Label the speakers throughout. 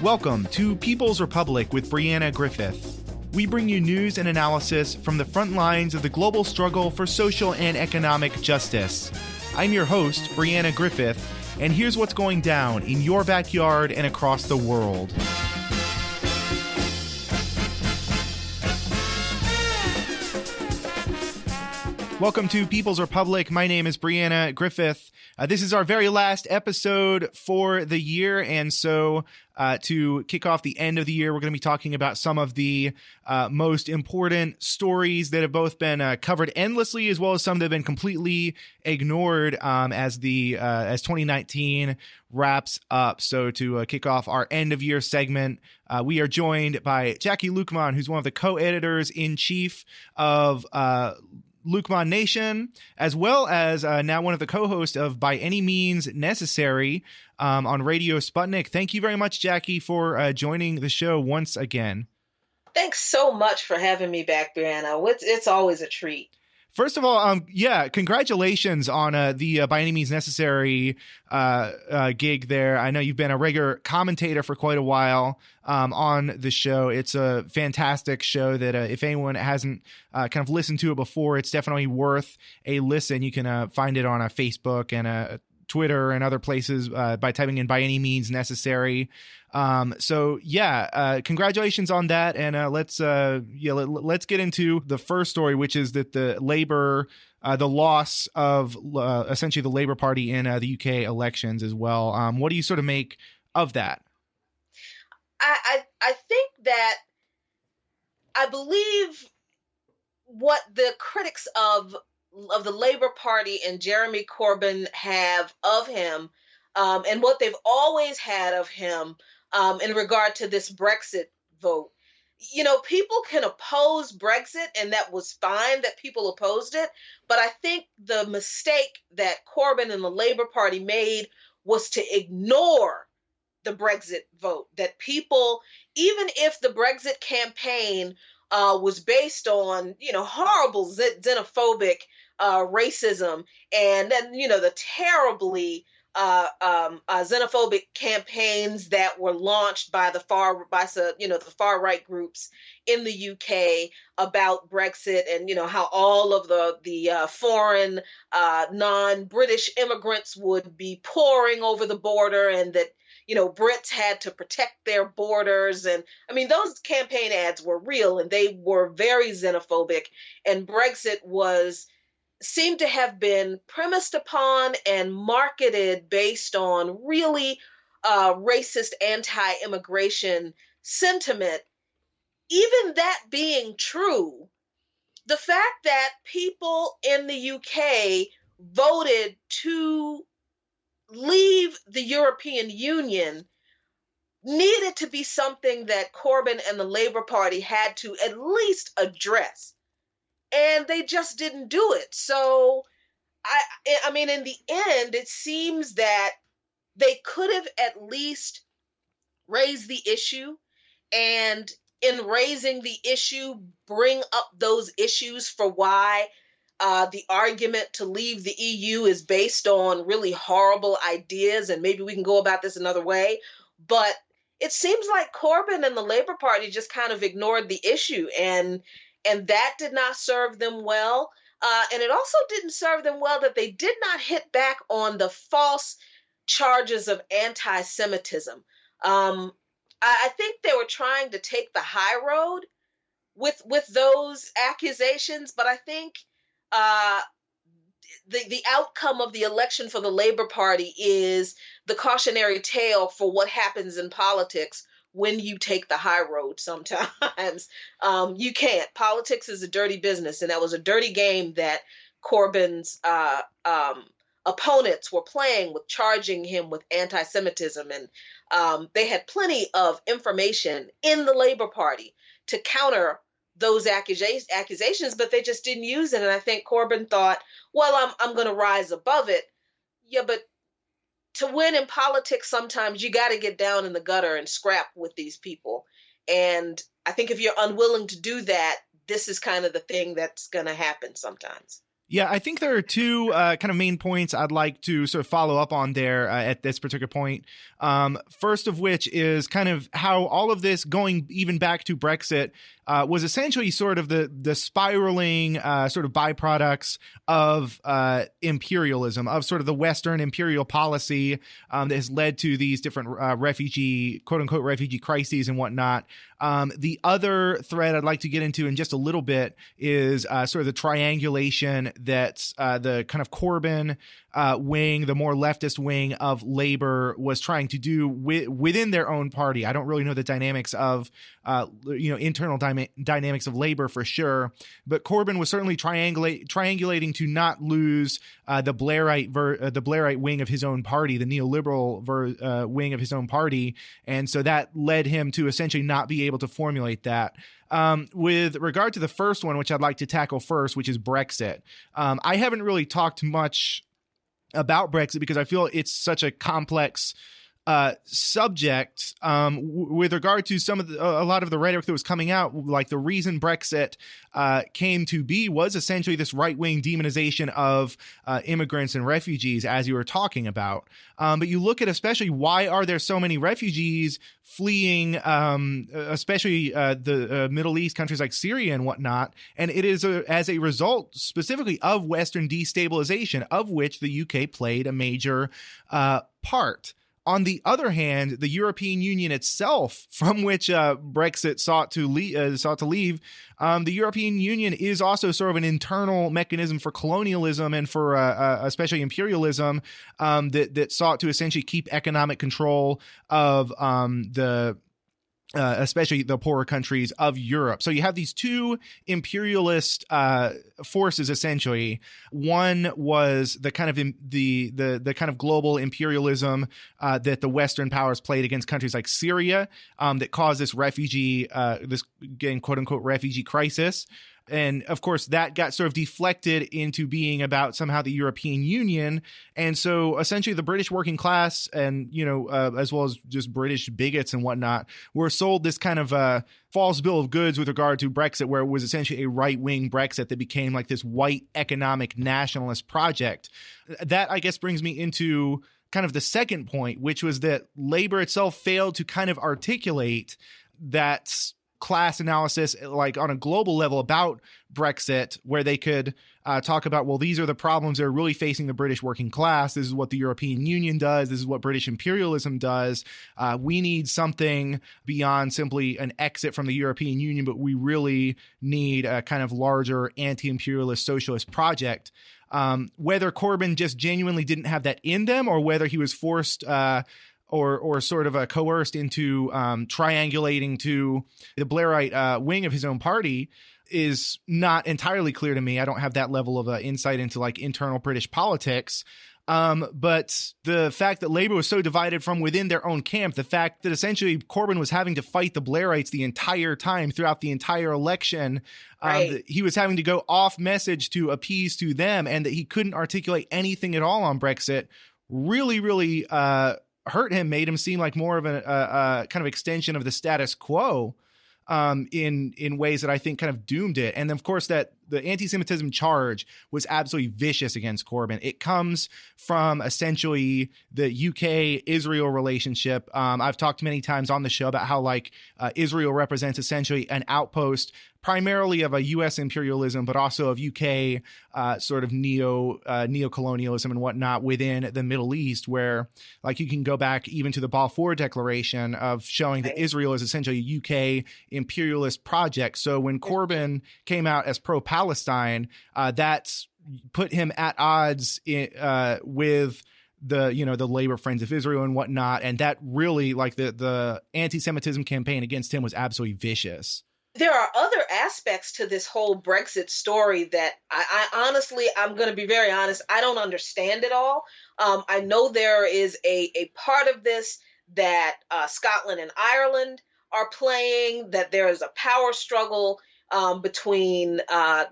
Speaker 1: Welcome to People's Republic with Brianna Griffith. We bring you news and analysis from the front lines of the global struggle for social and economic justice. I'm your host, Brianna Griffith, and here's what's going down in your backyard and across the world. Welcome to People's Republic. My name is Brianna Griffith. This is our very last episode for the year, and so to kick off the end of the year, we're going to be talking about some of the most important stories that have both been covered endlessly, as well as some that have been completely ignored as 2019 wraps up. So to kick off our end of year segment, we are joined by Jacquie Luqman, who's one of the co-editors in chief of Luqman Nation, as well as now one of the co-hosts of By Any Means Necessary on Radio Sputnik. Thank you very much, Jacquie, for joining the show once again.
Speaker 2: Thanks so much for having me back, Brianna. It's always a treat.
Speaker 1: First of all, congratulations on the By Any Means Necessary gig there. I know you've been a regular commentator for quite a while on the show. It's a fantastic show that if anyone hasn't kind of listened to it before, it's definitely worth a listen. You can find it on Facebook and Twitter and other places by typing in By Any Means Necessary. Congratulations on that. And let's get into the first story, which is that the loss of essentially the Labour Party in the UK elections as well. What do you sort of make of that?
Speaker 2: I think that I believe what the critics of the Labour Party and Jeremy Corbyn have of him, and what they've always had of him in regard to this Brexit vote. You know, people can oppose Brexit, and that was fine that people opposed it. But I think the mistake that Corbyn and the Labour Party made was to ignore the Brexit vote. That people, even if the Brexit campaign was based on, horrible xenophobic racism, and then, the terribly xenophobic campaigns that were launched by the far right groups in the UK about Brexit, and how all of the foreign non-British immigrants would be pouring over the border, and that Brits had to protect their borders. And I mean, those campaign ads were real, and they were very xenophobic, and Brexit seemed to have been premised upon and marketed based on really racist anti-immigration sentiment. Even that being true, the fact that people in the UK voted to leave the European Union needed to be something that Corbyn and the Labour Party had to at least address. And they just didn't do it. So, I mean, in the end, it seems that they could have at least raised the issue, and in raising the issue, bring up those issues for why the argument to leave the EU is based on really horrible ideas, and maybe we can go about this another way. But it seems like Corbyn and the Labour Party just kind of ignored the issue, and that did not serve them well. And it also didn't serve them well that they did not hit back on the false charges of anti-Semitism. I think they were trying to take the high road with those accusations, but I think the outcome of the election for the Labour Party is the cautionary tale for what happens in politics when you take the high road. Sometimes you can't. Politics is a dirty business, and that was a dirty game that Corbyn's opponents were playing with, charging him with anti-Semitism. And they had plenty of information in the Labour Party to counter those accusations, but they just didn't use it. And I think Corbyn thought, well, I'm going to rise above it. Yeah, but to win in politics, sometimes you got to get down in the gutter and scrap with these people. And I think if you're unwilling to do that, this is kind of the thing that's going to happen sometimes.
Speaker 1: Yeah, I think there are two kind of main points I'd like to sort of follow up on there at this particular point. First of which is kind of how all of this, going even back to Brexit, was essentially sort of the spiraling sort of byproducts of imperialism, of sort of the Western imperial policy that has led to these different refugee, quote unquote, refugee crises and whatnot. The other thread I'd like to get into in just a little bit is sort of the triangulation that the kind of Corbyn wing, the more leftist wing of Labour, was trying to do within their own party. I don't really know the dynamics of internal dynamics of Labour for sure, but Corbyn was certainly triangulating to not lose the Blairite wing of his own party, the neoliberal wing of his own party, and so that led him to essentially not be able to formulate that. With regard to the first one, which I'd like to tackle first, which is Brexit, I haven't really talked much about Brexit because I feel it's such a complex subject. With regard to a lot of the rhetoric that was coming out, like the reason Brexit came to be was essentially this right-wing demonization of immigrants and refugees, as you were talking about. But you look at especially why are there so many refugees fleeing, especially the Middle East countries like Syria and whatnot, and it is as a result specifically of Western destabilization, of which the UK played a major part. On the other hand, the European Union itself, from which Brexit sought to leave, the European Union is also sort of an internal mechanism for colonialism and for especially imperialism that sought to essentially keep economic control of especially the poorer countries of Europe. So you have these two imperialist forces essentially. One was the kind of the kind of global imperialism that the Western powers played against countries like Syria that caused this this again, quote unquote refugee crisis. And of course, that got sort of deflected into being about somehow the European Union. And so essentially the British working class and, as well as just British bigots and whatnot, were sold this kind of false bill of goods with regard to Brexit, where it was essentially a right-wing Brexit that became like this white economic nationalist project. That, I guess, brings me into kind of the second point, which was that Labour itself failed to kind of articulate that class analysis like on a global level about Brexit, where they could talk about, well, these are the problems that are really facing the British working class. This is what the European Union does. This is what British imperialism does. We need something beyond simply an exit from the European Union, but we really need a kind of larger anti-imperialist socialist project. Whether Corbyn just genuinely didn't have that in them, or whether he was forced or sort of coerced into triangulating to the Blairite wing of his own party is not entirely clear to me. I don't have that level of insight into like internal British politics. But the fact that Labour was so divided from within their own camp, the fact that essentially Corbyn was having to fight the Blairites the entire time throughout the entire election,
Speaker 2: Right.
Speaker 1: he was having to go off message to appease to them, and that he couldn't articulate anything at all on Brexit really hurt him, made him seem like more of a kind of extension of the status quo in ways that I think kind of doomed it. And then, of course, that the anti-Semitism charge was absolutely vicious against Corbyn. It comes from essentially the UK-Israel relationship. I've talked many times on the show about how Israel represents essentially an outpost primarily of a U.S. imperialism, but also of UK sort of neo-colonialism and whatnot within the Middle East, where you can go back even to the Balfour Declaration of showing that Israel is essentially a UK imperialist project. So when Corbyn came out as pro-Palestine, that's put him at odds with the Labor Friends of Israel and whatnot. And that really, the anti-Semitism campaign against him was absolutely vicious.
Speaker 2: There are other aspects to this whole Brexit story that I honestly, I'm going to be very honest, I don't understand it all. I know there is a part of this that Scotland and Ireland are playing, that there is a power struggle between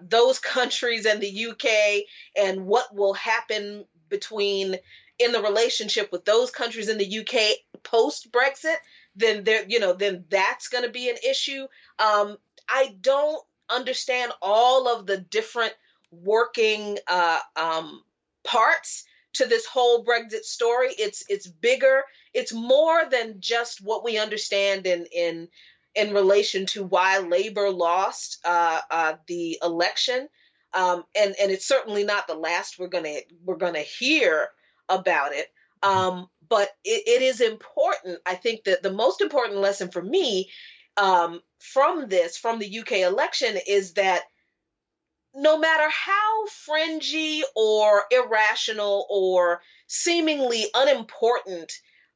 Speaker 2: those countries and the UK, and what will happen in the relationship with those countries in the UK post Brexit. Then that's going to be an issue. I don't understand all of the different working parts to this whole Brexit story. It's bigger. It's more than just what we understand in relation to why Labour lost the election, and it's certainly not the last we're gonna hear about it. But it is important. I think that the most important lesson for me from the UK election is that no matter how fringy or irrational or seemingly unimportant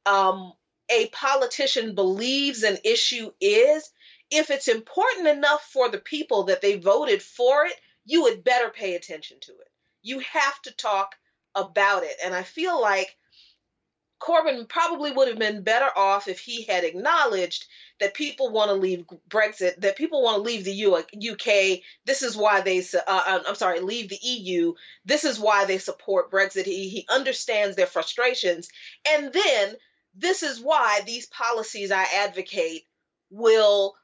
Speaker 2: a politician believes an issue is, if it's important enough for the people that they voted for it, you would better pay attention to it. You have to talk about it. And I feel like Corbyn probably would have been better off if he had acknowledged that people want to leave Brexit, that people want to leave the UK. This is why leave the EU. This is why they support Brexit. He understands their frustrations. And then this is why these policies I advocate will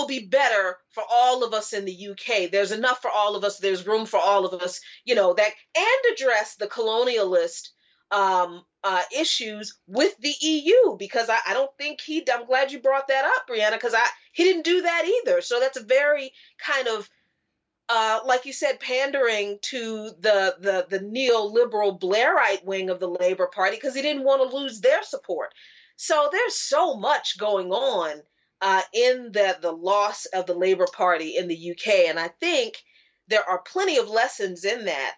Speaker 2: be better for all of us in the UK. There's enough for all of us. There's room for all of us, that, and address the colonialist issues with the EU, because I don't think I'm glad you brought that up, Brianna, because he didn't do that either. So that's a very kind of, like you said, pandering to the neoliberal Blairite wing of the Labour Party, because he didn't want to lose their support. So there's so much going on in the loss of the Labour Party in the UK. And I think there are plenty of lessons in that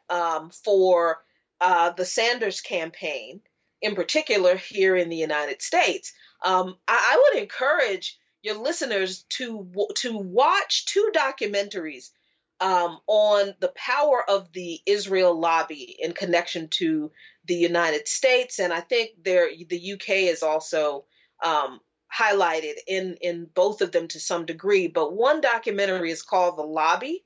Speaker 2: for the Sanders campaign, in particular here in the United States. I would encourage your listeners to watch two documentaries on the power of the Israel lobby in connection to the United States. And I think the UK is also highlighted in both of them to some degree. But one documentary is called The Lobby,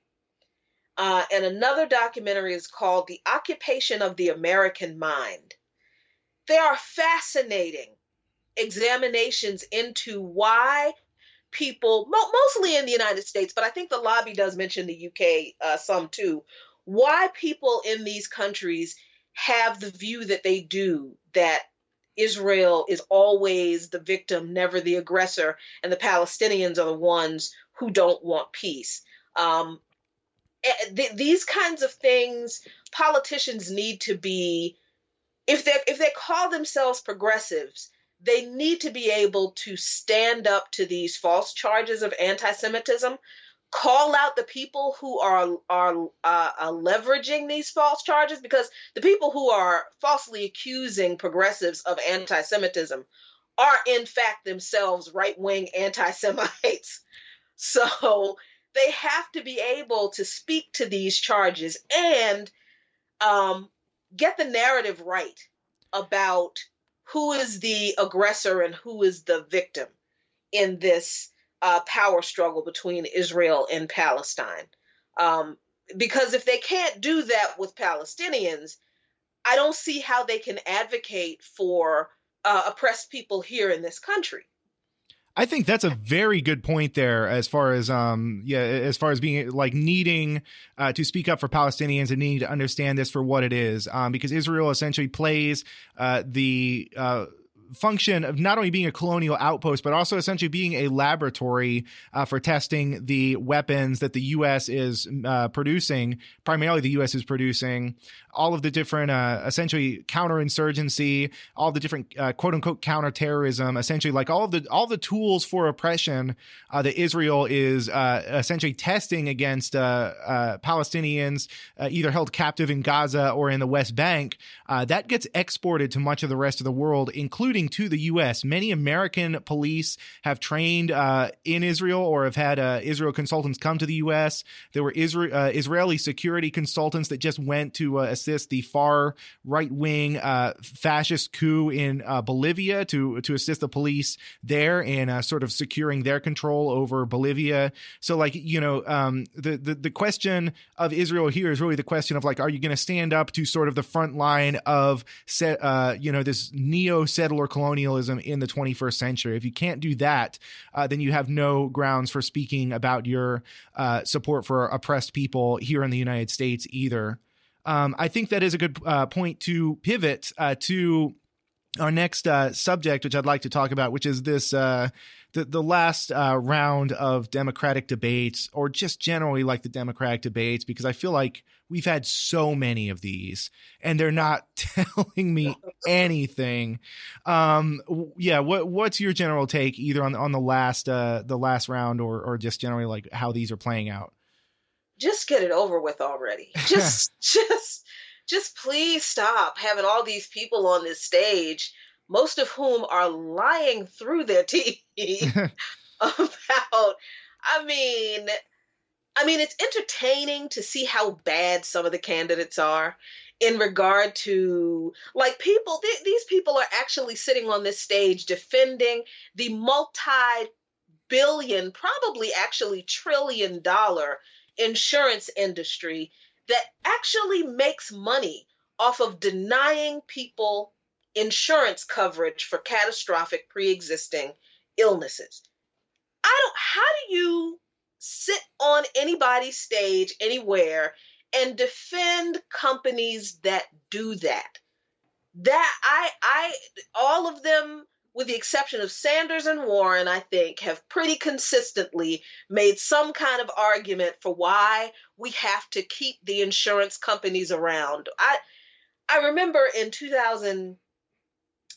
Speaker 2: and another documentary is called The Occupation of the American Mind. They are fascinating examinations into why people, mostly in the United States, but I think The Lobby does mention the UK some too, why people in these countries have the view that they do, that Israel is always the victim, never the aggressor, and the Palestinians are the ones who don't want peace. These kinds of things, politicians need to be, if they call themselves progressives, they need to be able to stand up to these false charges of anti-Semitism, call out the people who are leveraging these false charges, because the people who are falsely accusing progressives of anti-Semitism are in fact themselves right-wing anti-Semites. So they have to be able to speak to these charges and get the narrative right about who is the aggressor and who is the victim in this power struggle between Israel and Palestine. Because if they can't do that with Palestinians, I don't see how they can advocate for oppressed people here in this country.
Speaker 1: I think that's a very good point there, as far as being like needing to speak up for Palestinians and needing to understand this for what it is, because Israel essentially plays the function of not only being a colonial outpost, but also essentially being a laboratory for testing the weapons that the U.S. is producing. Primarily, the U.S. is producing all of the different, essentially counterinsurgency, all the different quote unquote counterterrorism, essentially like all the tools for oppression that Israel is essentially testing against Palestinians either held captive in Gaza or in the West Bank. That gets exported to much of the rest of the world, including to the U.S. Many American police have trained in Israel or have had Israel consultants come to the U.S. There were Israeli security consultants that just went to assist the far right-wing fascist coup in Bolivia to assist the police there in sort of securing their control over Bolivia. So, like, the question of Israel here is really the question of, like, are you going to stand up to sort of the front line of this neo-settler settler colonialism in the 21st century. If you can't do that, then you have no grounds for speaking about your support for oppressed people here in the United States either. I think that is a good point to pivot to our next subject, which I'd like to talk about, which is this the last round of Democratic debates, or just generally like the Democratic debates, because I feel like we've had so many of these and they're not telling me anything. What's your general take either on the last round or just generally like how these are playing out?
Speaker 2: Just get it over with already. Just please stop having all these people on this stage, most of whom are lying through their teeth about, I mean, it's entertaining to see how bad some of the candidates are in regard to, like, these people are actually sitting on this stage defending the multi-billion, probably actually trillion-dollar insurance industry that actually makes money off of denying people insurance coverage for catastrophic pre-existing illnesses. How do you sit on anybody's stage anywhere and defend companies that do that? All of them, with the exception of Sanders and Warren, I think, have pretty consistently made some kind of argument for why we have to keep the insurance companies around. I remember in 2000,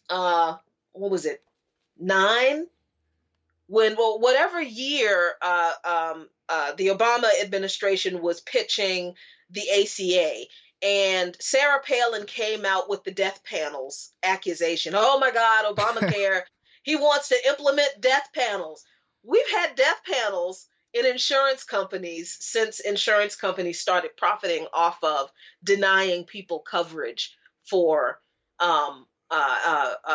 Speaker 2: what was it, 9? Whatever year the Obama administration was pitching the ACA, and Sarah Palin came out with the death panels accusation. Oh my God, Obamacare, he wants to implement death panels. We've had death panels in insurance companies since insurance companies started profiting off of denying people coverage for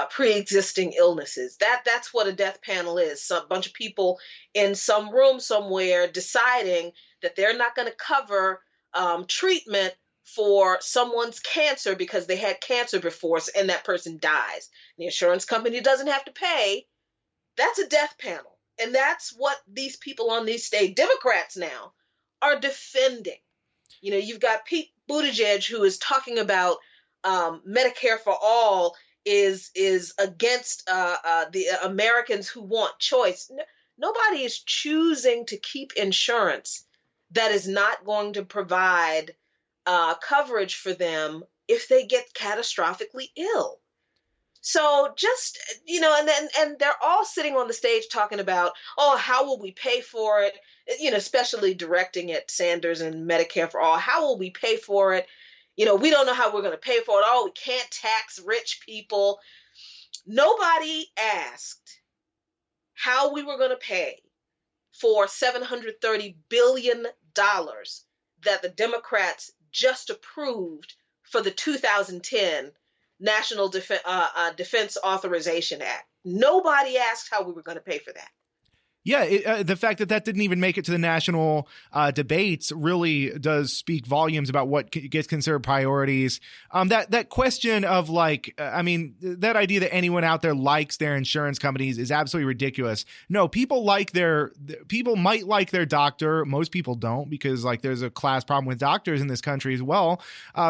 Speaker 2: pre-existing illnesses. That's what a death panel is. A bunch of people in some room somewhere deciding that they're not going to cover treatment for someone's cancer because they had cancer before and that person dies. The insurance company doesn't have to pay. That's a death panel. And that's what these people on these stage, Democrats now, are defending. You know, you've got Pete Buttigieg, who is talking about Medicare for all is against the Americans who want choice. Nobody is choosing to keep insurance that is not going to provide coverage for them if they get catastrophically ill. So just, you know, and they're all sitting on the stage talking about, oh, how will we pay for it? You know, especially directing at Sanders and Medicare for all. How will we pay for it? You know, we don't know how we're going to pay for it. Oh, we can't tax rich people. Nobody asked how we were going to pay for $730 billion that the Democrats just approved for the 2010 National Defense Authorization Act. Nobody asked how we were going to pay for that.
Speaker 1: Yeah, the fact that didn't even make it to the national debates really does speak volumes about what gets considered priorities. That question of like, I mean, that idea that anyone out there likes their insurance companies is absolutely ridiculous. No, people might like their doctor. Most people don't, because like there's a class problem with doctors in this country as well.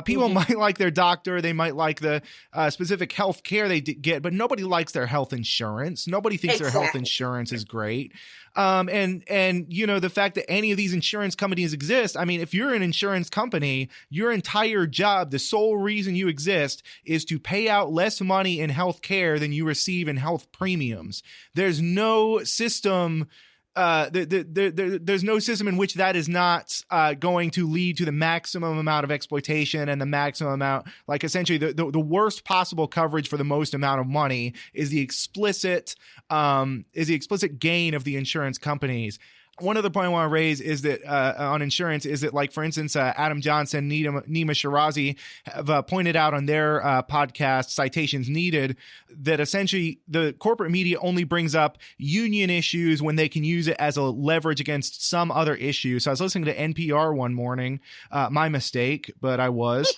Speaker 1: People might like their doctor. They might like the specific health care they get, but nobody likes their health insurance. Nobody thinks their health insurance is great. And you know, the fact that any of these insurance companies exist, I mean, if you're an insurance company, your entire job, the sole reason you exist is to pay out less money in health care than you receive in health premiums. There's no system there's no system in which that is not going to lead to the maximum amount of exploitation and the maximum amount, like essentially the worst possible coverage for the most amount of money is the explicit gain of the insurance companies. one other point I want to raise is that on insurance is that, like, for instance, Adam Johnson, Nima Shirazi have pointed out on their podcast, Citations Needed, that essentially the corporate media only brings up union issues when they can use it as a leverage against some other issue. So I was listening to NPR one morning, my mistake, but I was.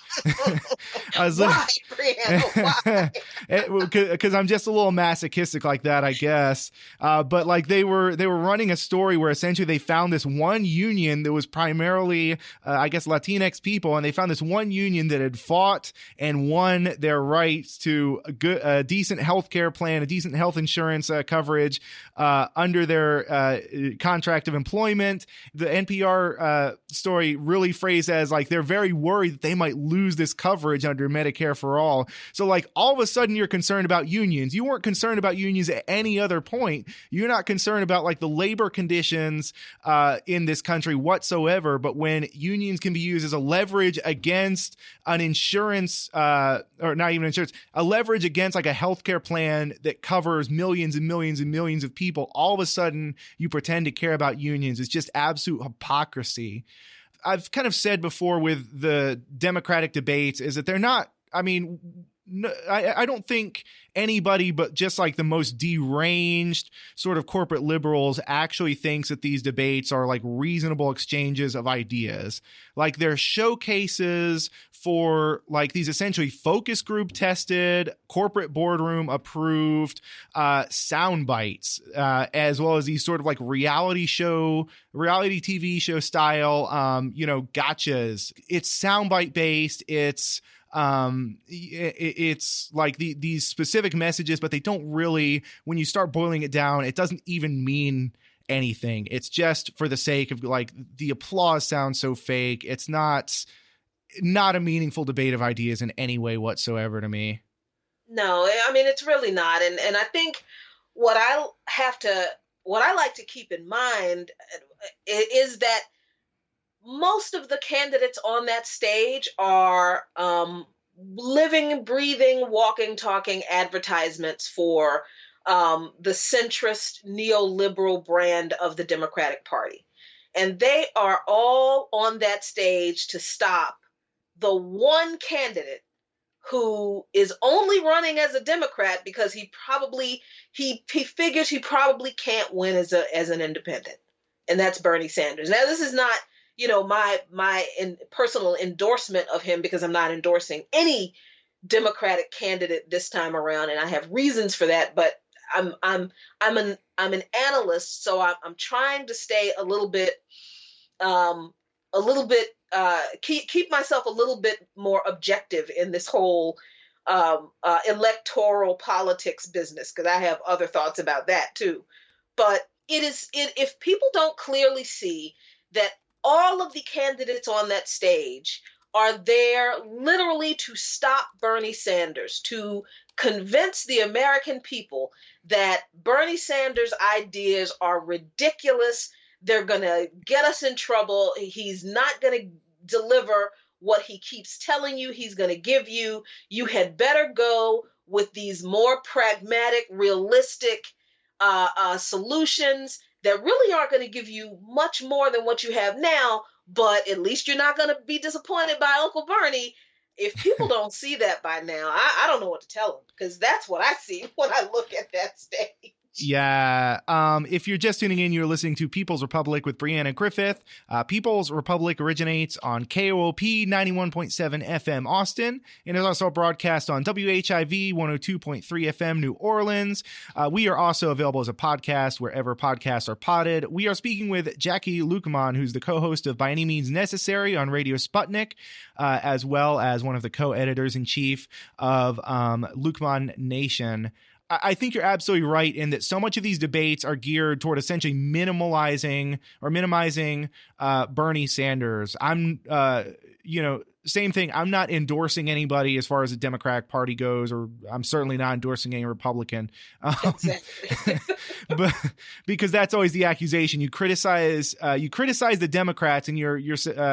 Speaker 2: Why, Brianna? Why?
Speaker 1: Because I'm just a little masochistic like that, I guess. But like they were running a story where essentially they found this one union that was primarily, I guess, Latinx people, and they found this one union that had fought and won their rights to a decent health care plan, a decent health insurance coverage under their contract of employment. The NPR story really phrased as like they're very worried that they might lose this coverage under Medicare for all. So like all of a sudden you're concerned about unions. You weren't concerned about unions at any other point. You're not concerned about like the labor conditions in this country whatsoever. But when unions can be used as a leverage against an insurance, or not even insurance, a leverage against like a healthcare plan that covers millions and millions and millions of people, all of a sudden you pretend to care about unions. It's just absolute hypocrisy. I've kind of said before with the Democratic debates is that they're not, I mean, no, I don't think anybody but just like the most deranged sort of corporate liberals actually thinks that these debates are like reasonable exchanges of ideas. Like they're showcases for like these essentially focus group tested, corporate boardroom approved sound bites, as well as these sort of like reality TV show style, gotchas. It's soundbite based. It's like these specific messages, but they don't really, when you start boiling it down, it doesn't even mean anything. It's just for the sake of like the applause sounds so fake. It's not a meaningful debate of ideas in any way whatsoever to me.
Speaker 2: No, I mean, it's really not. And I think what I like to keep in mind is that most of the candidates on that stage are living, breathing, walking, talking advertisements for the centrist neoliberal brand of the Democratic Party. And they are all on that stage to stop the one candidate who is only running as a Democrat because he figures he probably can't win as an independent. And that's Bernie Sanders. Now, this is not my personal endorsement of him, because I'm not endorsing any Democratic candidate this time around, and I have reasons for that. But I'm an analyst, so I'm trying to stay a little bit keep myself a little bit more objective in this whole electoral politics business, because I have other thoughts about that too. But if people don't clearly see that all of the candidates on that stage are there literally to stop Bernie Sanders, to convince the American people that Bernie Sanders' ideas are ridiculous. They're going to get us in trouble. He's not going to deliver what he keeps telling you he's going to give you. You had better go with these more pragmatic, realistic solutions that really aren't going to give you much more than what you have now, but at least you're not going to be disappointed by Uncle Bernie. If people don't see that by now, I don't know what to tell them, because that's what I see when I look at that stage.
Speaker 1: Yeah. If you're just tuning in, you're listening to People's Republic with Brianna Griffith. People's Republic originates on KOOP 91.7 FM Austin, and is also broadcast on WHIV 102.3 FM New Orleans. We are also available as a podcast wherever podcasts are podded. We are speaking with Jacquie Luqman, who's the co-host of By Any Means Necessary on Radio Sputnik, as well as one of the co-editors-in-chief of Luqman Nation. I think you're absolutely right in that so much of these debates are geared toward essentially minimizing Bernie Sanders. same thing. I'm not endorsing anybody as far as the Democratic Party goes, or I'm certainly not endorsing any Republican.
Speaker 2: Exactly.
Speaker 1: But because that's always the accusation. You criticize the Democrats, and you're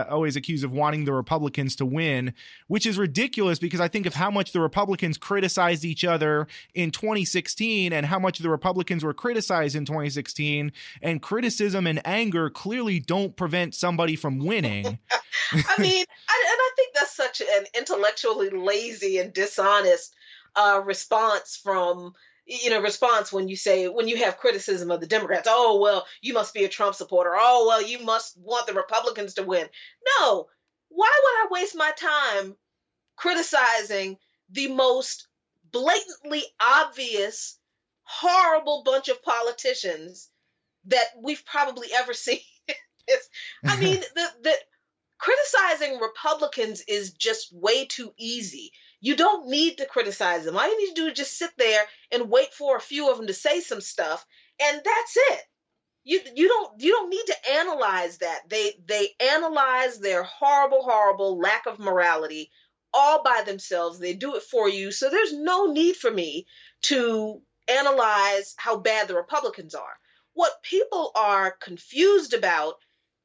Speaker 1: always accused of wanting the Republicans to win, which is ridiculous because I think of how much the Republicans criticized each other in 2016 and how much the Republicans were criticized in 2016, and criticism and anger clearly don't prevent somebody from winning.
Speaker 2: I mean, I think that's such an intellectually lazy and dishonest response when you have criticism of the Democrats. Oh, well, you must be a Trump supporter. Oh, well, you must want the Republicans to win. No, why would I waste my time criticizing the most blatantly obvious, horrible bunch of politicians that we've probably ever seen? I mean, the criticizing Republicans is just way too easy. You don't need to criticize them. All you need to do is just sit there and wait for a few of them to say some stuff, and that's it. You don't need to analyze that. They analyze their horrible lack of morality all by themselves. They do it for you. So there's no need for me to analyze how bad the Republicans are. What people are confused about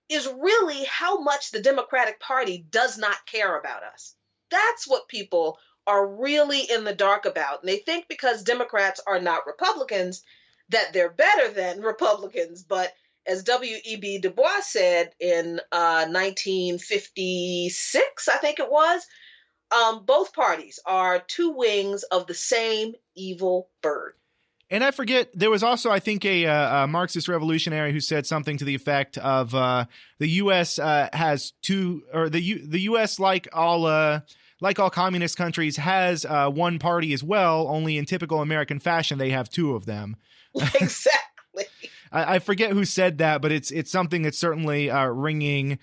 Speaker 2: is really how much the Democratic Party does not care about us. That's what people are really in the dark about. And they think because Democrats are not Republicans, that they're better than Republicans. But as W.E.B. Du Bois said in 1956, I think it was, both parties are two wings of the same evil bird.
Speaker 1: And I forget, there was also, I think, a Marxist revolutionary who said something to the effect of the U.S. has two, or the U.S. like all communist countries has one party as well. Only in typical American fashion, they have two of them.
Speaker 2: Exactly.
Speaker 1: I forget who said that, but it's something that's certainly ringing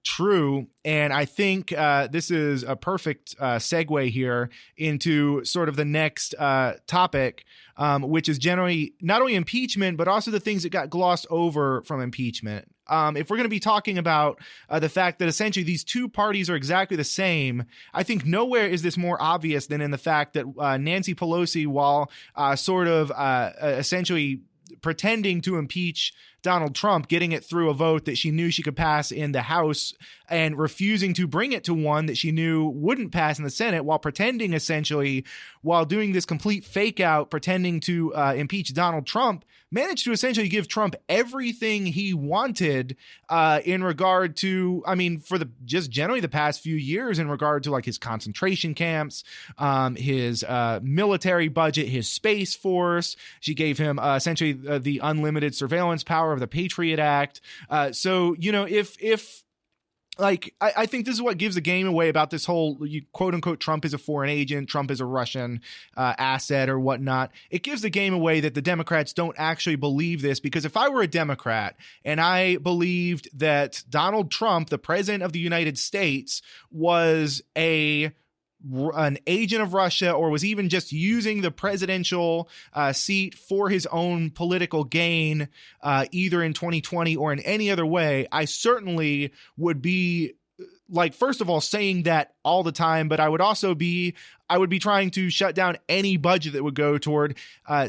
Speaker 1: true. And I think this is a perfect segue here into sort of the next topic, which is generally not only impeachment, but also the things that got glossed over from impeachment. If we're going to be talking about the fact that essentially these two parties are exactly the same, I think nowhere is this more obvious than in the fact that Nancy Pelosi, while sort of essentially pretending to impeach Donald Trump, getting it through a vote that she knew she could pass in the House and refusing to bring it to one that she knew wouldn't pass in the Senate, while pretending essentially, while doing this complete fake out, pretending to impeach Donald Trump, managed to essentially give Trump everything he wanted in regard to, I mean, for just generally the past few years in regard to like his concentration camps, his military budget, his space force. She gave him essentially the unlimited surveillance power of the Patriot Act. So, you know, if like, I think this is what gives the game away about this whole quote unquote Trump is a foreign agent, Trump is a Russian asset or whatnot. It gives the game away that the Democrats don't actually believe this, because if I were a Democrat and I believed that Donald Trump, the president of the United States, was an agent of Russia, or was even just using the presidential seat for his own political gain, either in 2020 or in any other way, I certainly would be like, first of all, saying that all the time, but I would be trying to shut down any budget that would go toward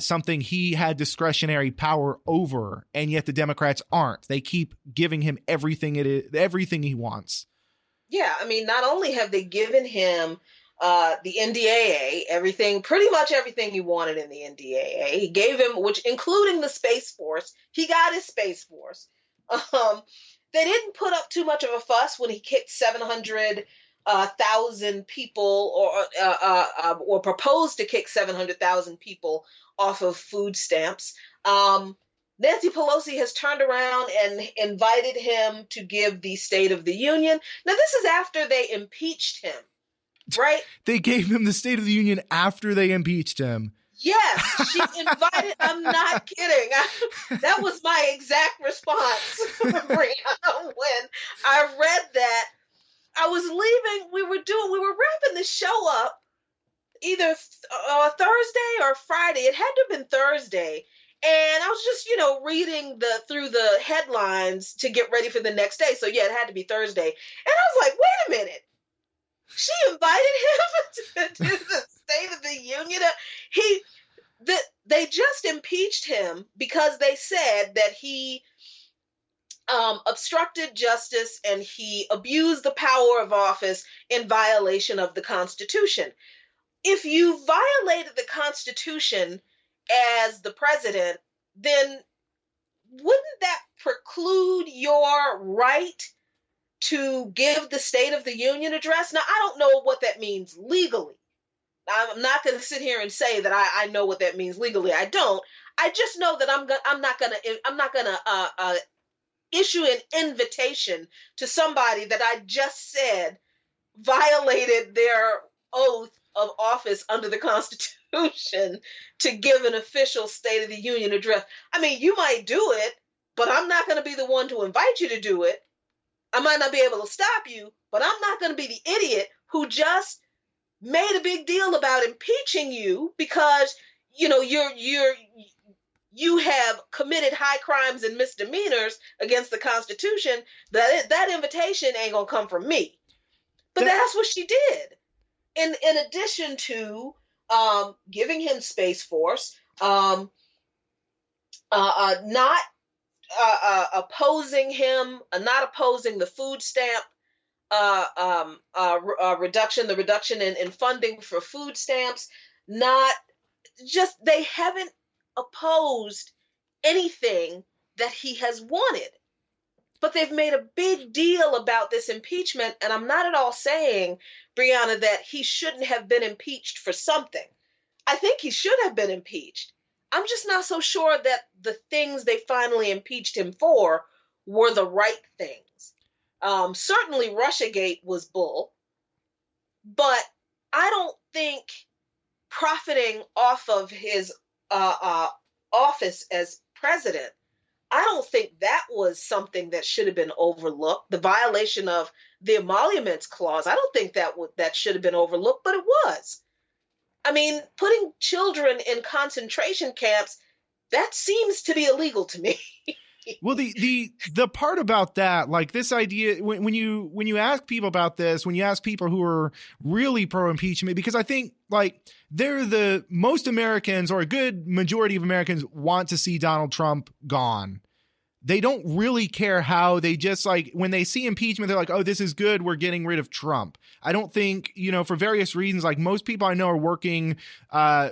Speaker 1: something he had discretionary power over. And yet the Democrats aren't. They keep giving him everything he wants.
Speaker 2: Yeah. I mean, not only have they given him the NDAA, pretty much everything he wanted in the NDAA. He gave him, which including the Space Force. He got his Space Force. They didn't put up too much of a fuss when he kicked 700,000 people, or proposed to kick 700,000 people off of food stamps. Nancy Pelosi has turned around and invited him to give the State of the Union. Now, this is after they impeached him. Right?
Speaker 1: They gave him the State of the Union after they impeached him.
Speaker 2: Yes, she invited. I'm not kidding. That was my exact response, Brianna, when I read that. I was leaving. We were wrapping the show up either Thursday or Friday. It had to have been Thursday. And I was just, reading through the headlines to get ready for the next day. So yeah, it had to be Thursday. And I was like, wait a minute. She invited him to the State of the Union. They just impeached him because they said that he obstructed justice and he abused the power of office in violation of the Constitution. If you violated the Constitution as the president, then wouldn't that preclude your right to give the State of the Union address? Now, I don't know what that means legally. I'm not going to sit here and say that I know what that means legally. I don't. I just know that I'm not going to issue an invitation to somebody that I just said violated their oath of office under the Constitution to give an official State of the Union address. I mean, you might do it, but I'm not going to be the one to invite you to do it. I might not be able to stop you, but I'm not going to be the idiot who just made a big deal about impeaching you because, you know, you have committed high crimes and misdemeanors against the Constitution. That invitation ain't gonna come from me. But that's what she did. In addition to giving him Space Force, not opposing him, not opposing the food stamp reduction, the reduction in funding for food stamps, they haven't opposed anything that he has wanted. But they've made a big deal about this impeachment, and I'm not at all saying, Brianna, that he shouldn't have been impeached for something. I think he should have been impeached. I'm just not so sure that the things they finally impeached him for were the right things. Certainly Russiagate was bull, but I don't think profiting off of his office as president, I don't think that was something that should have been overlooked. The violation of the emoluments clause, I don't think that should have been overlooked, but it was. I mean, putting children in concentration camps, that seems to be illegal to me.
Speaker 1: Well, the part about that, like this idea, when you ask people about this, when you ask people who are really pro impeachment, because I think like most Americans, or a good majority of Americans, want to see Donald Trump gone. They don't really care how. They just, like, when they see impeachment, they're like, oh, this is good, we're getting rid of Trump. I don't think, for various reasons, like most people I know are working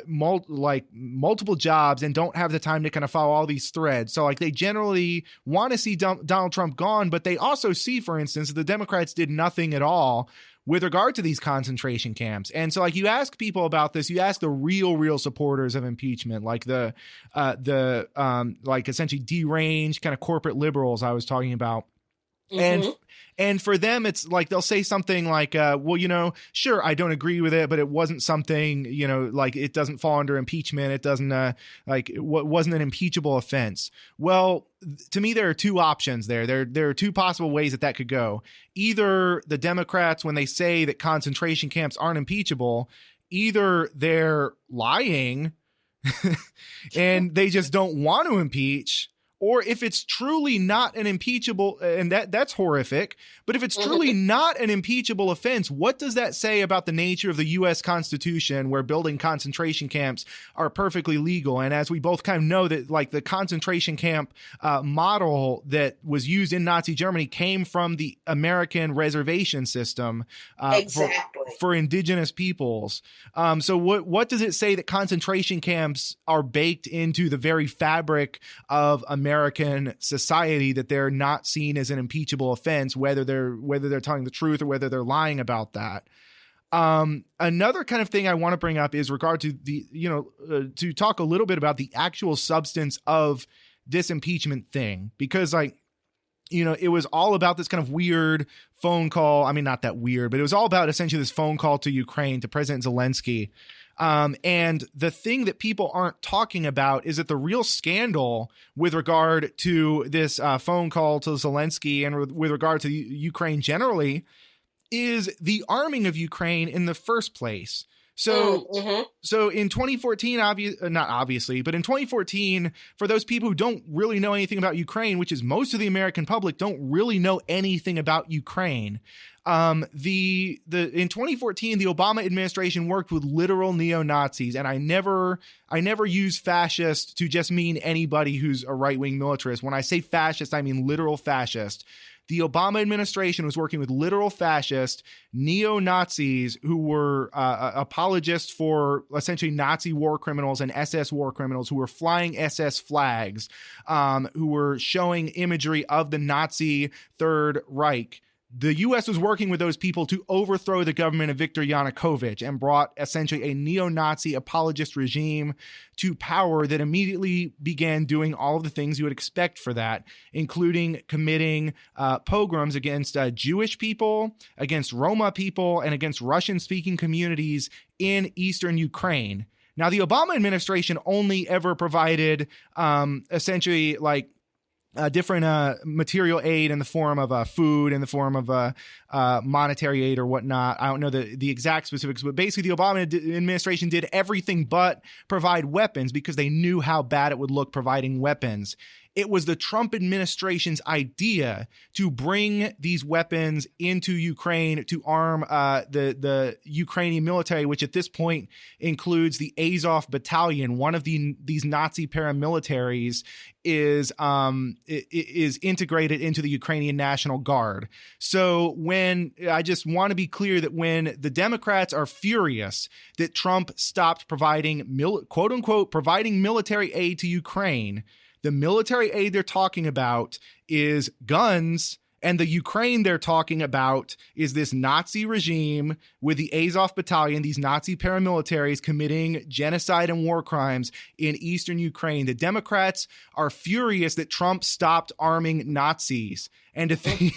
Speaker 1: multiple jobs and don't have the time to kind of follow all these threads. So like they generally want to see Donald Trump gone, but they also see, for instance, that the Democrats did nothing at all with regard to these concentration camps. And so like you ask people about this, you ask the real supporters of impeachment, like the like essentially deranged kind of corporate liberals I was talking about. Mm-hmm. And for them, it's like they'll say something like, well, sure, I don't agree with it, but it wasn't something, like it doesn't fall under impeachment. It doesn't wasn't an impeachable offense. Well, to me, there are two options there. There are two possible ways that could go. Either the Democrats, when they say that concentration camps aren't impeachable, either they're lying and they just don't want to impeach. Or if it's truly not an impeachable, and that's horrific, but if it's truly not an impeachable offense, what does that say about the nature of the U.S. Constitution, where building concentration camps are perfectly legal? And as we both kind of know, that like the concentration camp model that was used in Nazi Germany came from the American reservation system for indigenous peoples. So what does it say that concentration camps are baked into the very fabric of American society, that they're not seen as an impeachable offense, whether they're telling the truth or whether they're lying about that? Another kind of thing I want to bring up is regard to the, to talk a little bit about the actual substance of this impeachment thing, because it was all about this kind of weird phone call. I mean, not that weird, but it was all about essentially this phone call to Ukraine, to President Zelensky. And the thing that people aren't talking about is that the real scandal with regard to this phone call to Zelensky and with regard to Ukraine generally is the arming of Ukraine in the first place. So,
Speaker 2: Mm-hmm.
Speaker 1: so in 2014, not obviously, but in 2014, for those people who don't really know anything about Ukraine, which is most of the American public, don't really know anything about Ukraine. In 2014, the Obama administration worked with literal neo-Nazis, and I never use fascist to just mean anybody who's a right-wing militarist. When I say fascist, I mean literal fascist. The Obama administration was working with literal fascist neo-Nazis who were apologists for essentially Nazi war criminals and SS war criminals, who were flying SS flags, who were showing imagery of the Nazi Third Reich. The U.S. was working with those people to overthrow the government of Viktor Yanukovych and brought essentially a neo-Nazi apologist regime to power that immediately began doing all of the things you would expect for that, including committing pogroms against Jewish people, against Roma people, and against Russian-speaking communities in eastern Ukraine. Now, the Obama administration only ever provided essentially like different material aid in the form of food, in the form of monetary aid or whatnot. I don't know the exact specifics, but basically the Obama administration did everything but provide weapons because they knew how bad it would look providing weapons. It was the Trump administration's idea to bring these weapons into Ukraine to arm the Ukrainian military, which at this point includes the Azov Battalion. One of these Nazi paramilitaries is integrated into the Ukrainian National Guard. So I just want to be clear that when the Democrats are furious that Trump stopped providing quote unquote providing military aid to Ukraine, the military aid they're talking about is guns, and the Ukraine they're talking about is this Nazi regime with the Azov Battalion, these Nazi paramilitaries committing genocide and war crimes in eastern Ukraine. The Democrats are furious that Trump stopped arming Nazis, and to think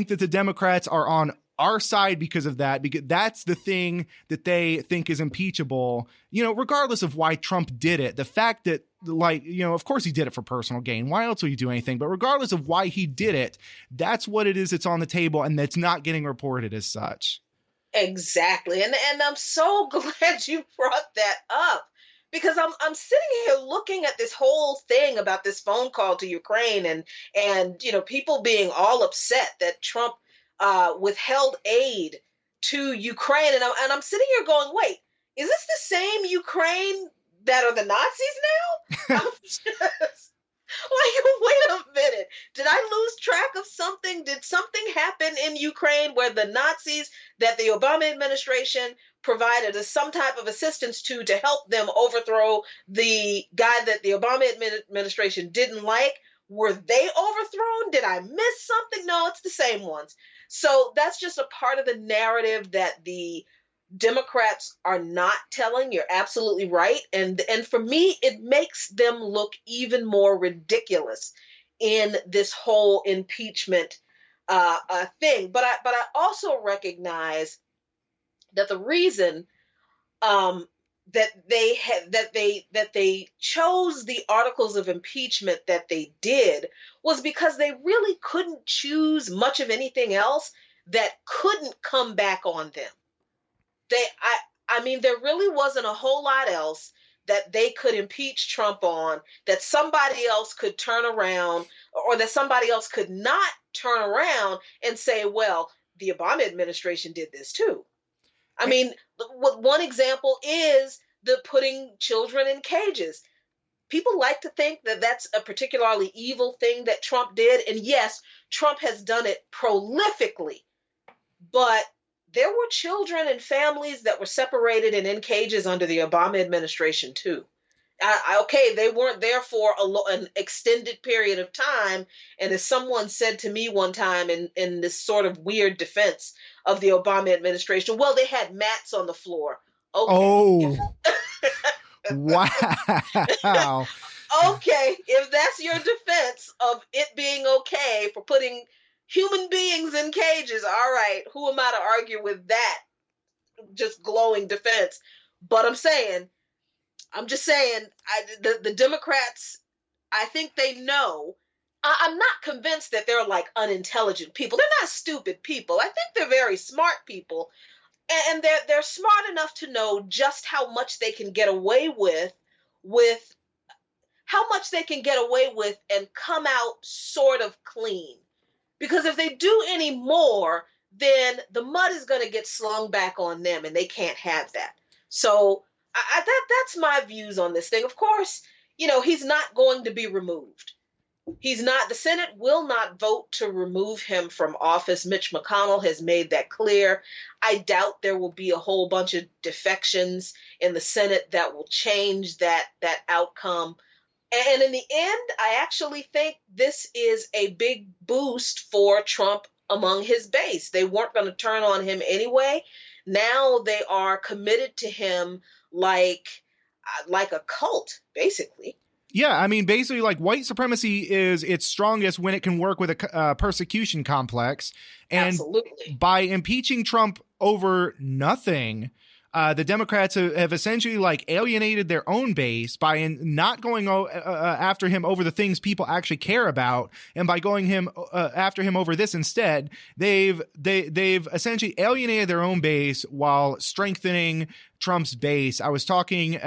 Speaker 1: that the Democrats are on our side because of that, because that's the thing that they think is impeachable, regardless of why Trump did it. The fact that, of course he did it for personal gain. Why else would he do anything? But regardless of why he did it, that's what it is that's on the table, and that's not getting reported as such.
Speaker 2: Exactly. And I'm so glad you brought that up, because I'm sitting here looking at this whole thing about this phone call to Ukraine and people being all upset that Trump withheld aid to Ukraine. And I'm sitting here going, wait, is this the same Ukraine that are the Nazis now? I'm just wait a minute. Did I lose track of something? Did something happen in Ukraine where the Nazis that the Obama administration provided some type of assistance to help them overthrow the guy that the Obama administration didn't like? Were they overthrown? Did I miss something? No, it's the same ones. So that's just a part of the narrative that the Democrats are not telling. You're absolutely right. And for me, it makes them look even more ridiculous in this whole impeachment thing. But I also recognize that the reason that they chose the articles of impeachment that they did was because they really couldn't choose much of anything else that couldn't come back on them. I mean, there really wasn't a whole lot else that they could impeach Trump on that somebody else could turn around, or that somebody else could not turn around and say, well, the Obama administration did this too. I mean, one example is the putting children in cages. People like to think that that's a particularly evil thing that Trump did. And yes, Trump has done it prolifically. But there were children and families that were separated and in cages under the Obama administration too. Okay, they weren't there for an extended period of time. And as someone said to me one time in this sort of weird defense of the Obama administration, well, they had mats on the floor. Okay.
Speaker 1: Oh, wow.
Speaker 2: Okay, if that's your defense of it being okay for putting human beings in cages, all right, who am I to argue with that just glowing defense? But I'm just saying, the Democrats, I think they know. I'm not convinced that they're like unintelligent people. They're not stupid people. I think they're very smart people. and they're smart enough to know just how much they can get away with how much they can get away with and come out sort of clean. Because if they do any more, then the mud is going to get slung back on them, and they can't have that. So that's my views on this thing. Of course, he's not going to be removed. He's not. The Senate will not vote to remove him from office. Mitch McConnell has made that clear. I doubt there will be a whole bunch of defections in the Senate that will change that outcome. And in the end, I actually think this is a big boost for Trump among his base. They weren't going to turn on him anyway. Now they are committed to him like a cult, basically.
Speaker 1: Yeah, I mean, basically, like, white supremacy is its strongest when it can work with a persecution complex. And
Speaker 2: absolutely.
Speaker 1: By impeaching Trump over nothing, the Democrats have essentially like alienated their own base by not going after him over the things people actually care about, and by going after him over this instead, they've essentially alienated their own base while strengthening Trump's base. I was talking,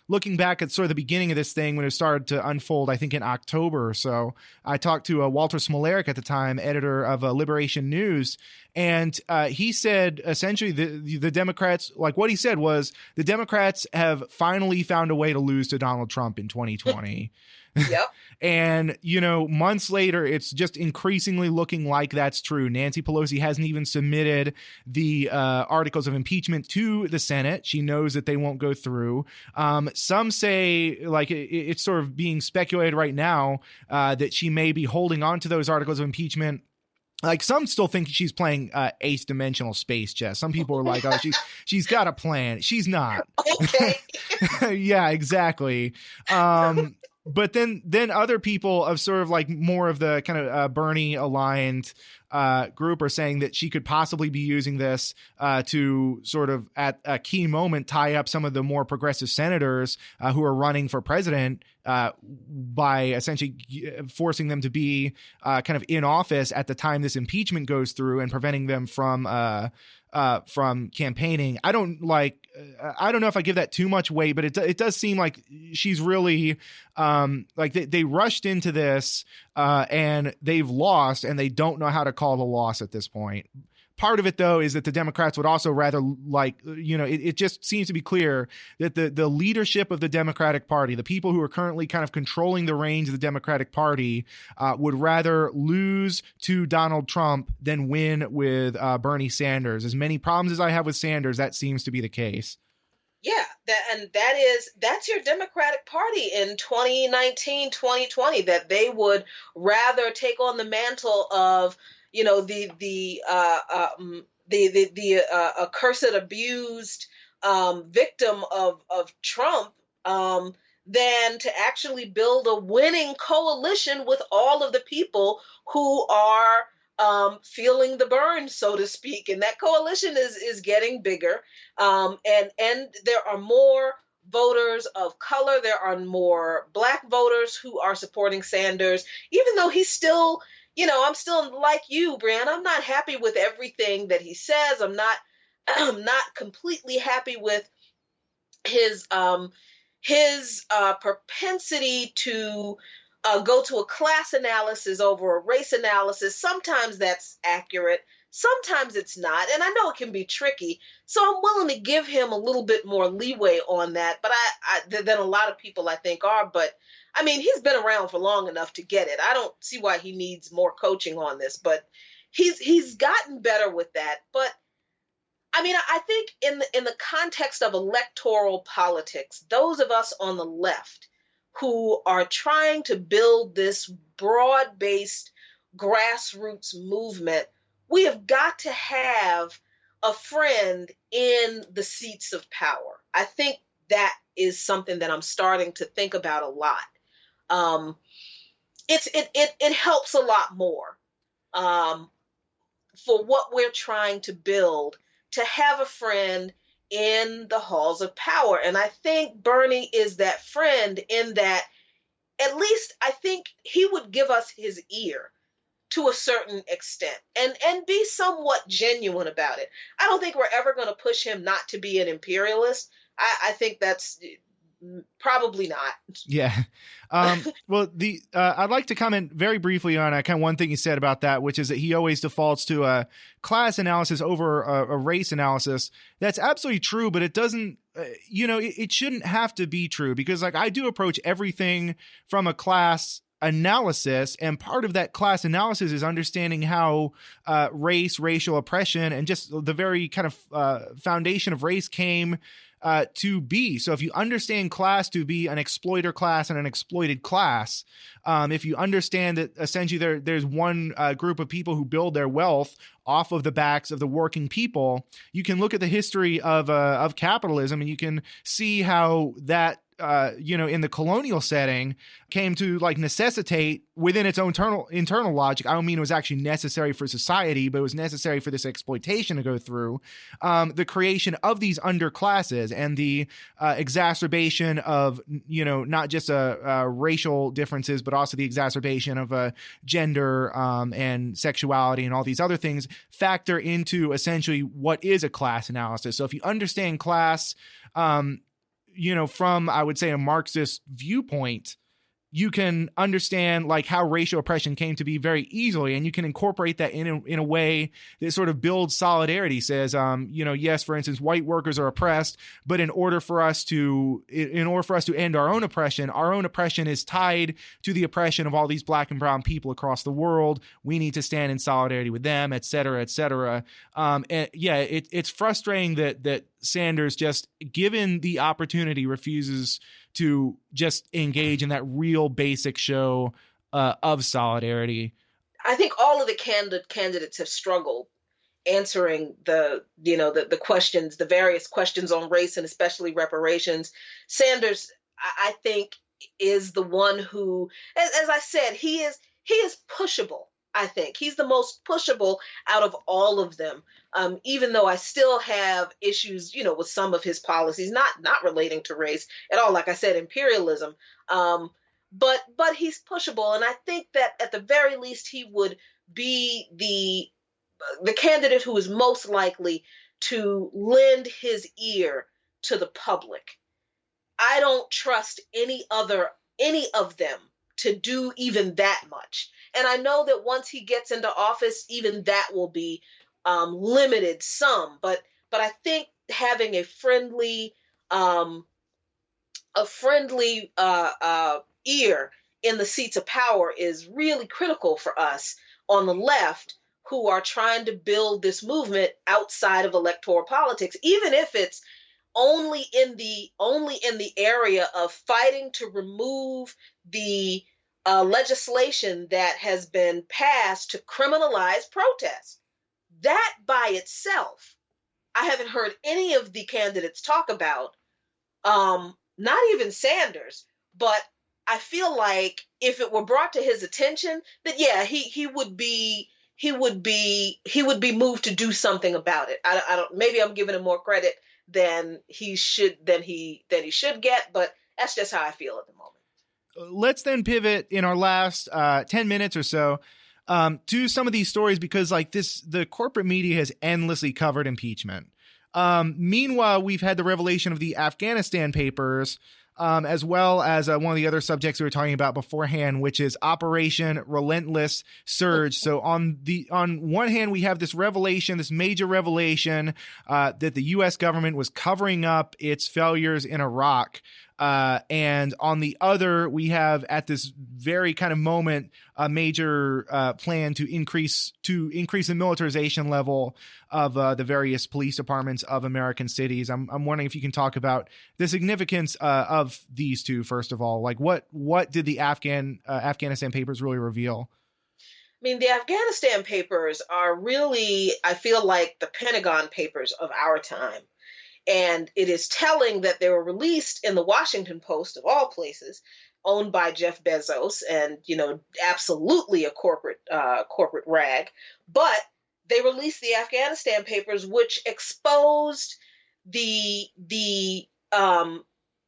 Speaker 1: looking back at sort of the beginning of this thing when it started to unfold, I think in October or so, I talked to Walter Smolarek at the time, editor of Liberation News, and he said essentially the Democrats, like what he said was the Democrats have finally found a way to lose to Donald Trump in 2020.
Speaker 2: Yep.
Speaker 1: And, months later, it's just increasingly looking like that's true. Nancy Pelosi hasn't even submitted the articles of impeachment to the Senate. She knows that they won't go through. Some say, like, it's sort of being speculated right now that she may be holding on to those articles of impeachment. Like, some still think she's playing eighth dimensional space chess. Some people are like, oh, she's got a plan. She's not.
Speaker 2: Okay.
Speaker 1: Yeah, exactly. But then other people of sort of like more of the kind of Bernie aligned group are saying that she could possibly be using this to sort of at a key moment tie up some of the more progressive senators who are running for president by essentially forcing them to be kind of in office at the time this impeachment goes through and preventing them from campaigning. I don't know if I give that too much weight, but it does seem like she's really like they rushed into this and they've lost, and they don't know how to call the loss at this point. Part of it, though, is that the Democrats would also rather it just seems to be clear that the leadership of the Democratic Party, the people who are currently kind of controlling the reins of the Democratic Party, would rather lose to Donald Trump than win with Bernie Sanders. As many problems as I have with Sanders, that seems to be the case.
Speaker 2: Yeah, that's your Democratic Party in 2019, 2020, that they would rather take on the mantle of the accursed, abused victim of Trump than to actually build a winning coalition with all of the people who are feeling the burn, so to speak. And that coalition is getting bigger. And there are more voters of color. There are more Black voters who are supporting Sanders, even though he's still, I'm still like you, Brian. I'm not happy with everything that he says. I'm not completely happy with his propensity to go to a class analysis over a race analysis. Sometimes that's accurate. Sometimes it's not. And I know it can be tricky. So I'm willing to give him a little bit more leeway on that, but than a lot of people I think are. But I mean, he's been around for long enough to get it. I don't see why he needs more coaching on this, but he's gotten better with that. But I mean, I think in the context of electoral politics, those of us on the left who are trying to build this broad-based grassroots movement, we have got to have a friend in the seats of power. I think that is something that I'm starting to think about a lot. It helps a lot more for what we're trying to build, to have a friend in the halls of power. And I think Bernie is that friend, in that at least I think he would give us his ear to a certain extent, and be somewhat genuine about it. I don't think we're ever going to push him not to be an imperialist. I think that's probably not.
Speaker 1: Yeah. Well, I'd like to comment very briefly on kind of one thing he said about that, which is that he always defaults to a class analysis over a race analysis. That's absolutely true, but it doesn't, it shouldn't have to be true, because like I do approach everything from a class analysis, and part of that class analysis is understanding how race, racial oppression, and just the very kind of foundation of race came to be. So if you understand class to be an exploiter class and an exploited class, if you understand that essentially there's one group of people who build their wealth off of the backs of the working people, you can look at the history of capitalism, and you can see how that in the colonial setting came to like necessitate within its own internal logic. I don't mean it was actually necessary for society, but it was necessary for this exploitation to go through, the creation of these underclasses and the exacerbation of, not just racial differences, but also the exacerbation of gender and sexuality and all these other things factor into essentially what is a class analysis. So if you understand class, from, I would say, a Marxist viewpoint, you can understand like how racial oppression came to be very easily, and you can incorporate that in a way that sort of builds solidarity. Says, yes, for instance, white workers are oppressed, but in order for us to end our own oppression is tied to the oppression of all these black and brown people across the world. We need to stand in solidarity with them, et cetera, et cetera. It's frustrating that Sanders, just given the opportunity, refuses to just engage in that real basic show of solidarity.
Speaker 2: I think all of the candidates have struggled answering the questions, the various questions on race and especially reparations. Sanders, I think, is the one who, as I said, he is pushable. I think he's the most pushable out of all of them. Even though I still have issues, with some of his policies, not relating to race at all. Like I said, imperialism. But he's pushable, and I think that at the very least he would be the candidate who is most likely to lend his ear to the public. I don't trust any of them to do even that much. And I know that once he gets into office, even that will be limited some. But I think having a friendly ear in the seats of power is really critical for us on the left, who are trying to build this movement outside of electoral politics, even if it's only in the area of fighting to remove the legislation that has been passed to criminalize protest. That by itself, I haven't heard any of the candidates talk about, not even Sanders, but I feel like if it were brought to his attention, that he would be moved to do something about it. I don't, maybe I'm giving him more credit than he should get, but that's just how I feel at the moment.
Speaker 1: Let's then pivot in our last 10 minutes or so to some of these stories, because the corporate media has endlessly covered impeachment. Meanwhile, we've had the revelation of the Afghanistan papers, as well as one of the other subjects we were talking about beforehand, which is Operation Relentless Surge. So on one hand, we have this major revelation that the U.S. government was covering up its failures in Iraq. And on the other, we have at this very kind of moment a major plan to increase the militarization level of the various police departments of American cities. I'm wondering if you can talk about the significance of these two. First of all, like what did the Afghanistan papers really reveal?
Speaker 2: I mean, the Afghanistan papers are really, I feel like, the Pentagon papers of our time. And it is telling that they were released in the Washington Post, of all places, owned by Jeff Bezos, and absolutely a corporate rag. But they released the Afghanistan papers, which exposed the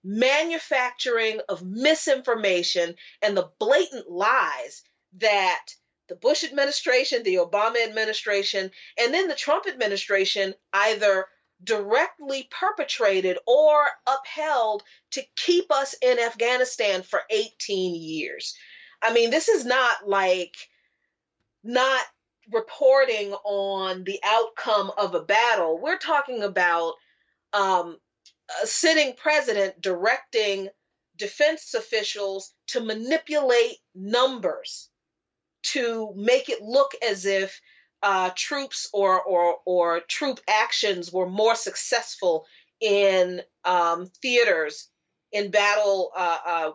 Speaker 2: manufacturing of misinformation and the blatant lies that the Bush administration, the Obama administration, and then the Trump administration either directly perpetrated or upheld to keep us in Afghanistan for 18 years. I mean, this is not like not reporting on the outcome of a battle. We're talking about um, a sitting president directing defense officials to manipulate numbers to make it look as if troops or troop actions were more successful in theaters, in battle,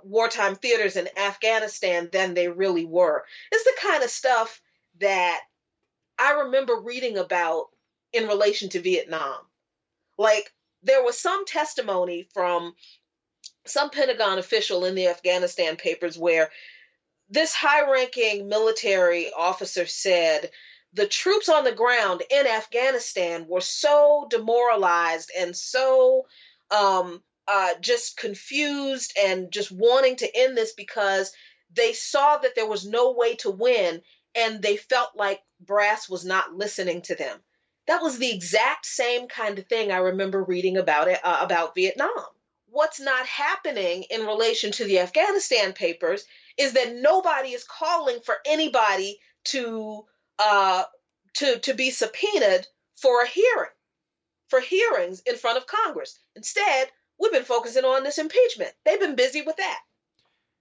Speaker 2: wartime theaters in Afghanistan than they really were. It's the kind of stuff that I remember reading about in relation to Vietnam. Like, there was some testimony from some Pentagon official in the Afghanistan papers where this high-ranking military officer said the troops on the ground in Afghanistan were so demoralized and so just confused and just wanting to end this because they saw that there was no way to win, and they felt like brass was not listening to them. That was the exact same kind of thing I remember reading about Vietnam. What's not happening in relation to the Afghanistan papers is that nobody is calling for anybody to be subpoenaed for a hearing, for hearings in front of Congress. Instead, we've been focusing on this impeachment. They've been busy with that.